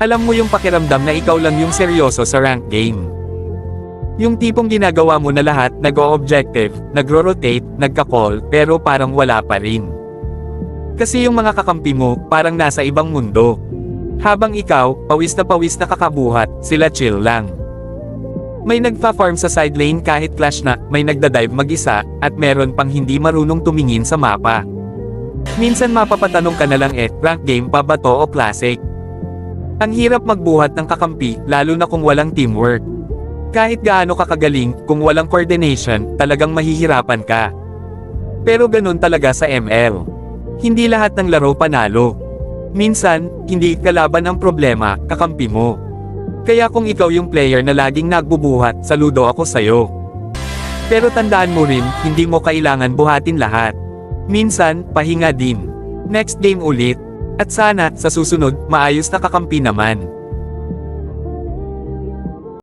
Alam mo yung pakiramdam na ikaw lang yung seryoso sa rank game. Yung tipong ginagawa mo na lahat, nag-o-objective, nagro-rotate, nagka-call, pero parang wala pa rin. Kasi yung mga kakampi mo, parang nasa ibang mundo. Habang ikaw, pawis na kakabuhat, sila chill lang. May nagfa-farm sa side lane kahit clash na, may nagda-dive mag-isa, at meron pang hindi marunong tumingin sa mapa. Minsan mapapatanong ka na lang rank game pa ba to o classic? Ang hirap magbuhat ng kakampi, lalo na kung walang teamwork. Kahit gaano ka kagaling, kung walang coordination, talagang mahihirapan ka. Pero ganun talaga sa ML. Hindi lahat ng laro panalo. Minsan, hindi kalaban ang problema, kakampi mo. Kaya kung ikaw yung player na laging nagbubuhat, saludo ako sa'yo. Pero tandaan mo rin, hindi mo kailangan buhatin lahat. Minsan, pahinga din. Next game ulit. At sana, sa susunod, maayos na kakampi naman.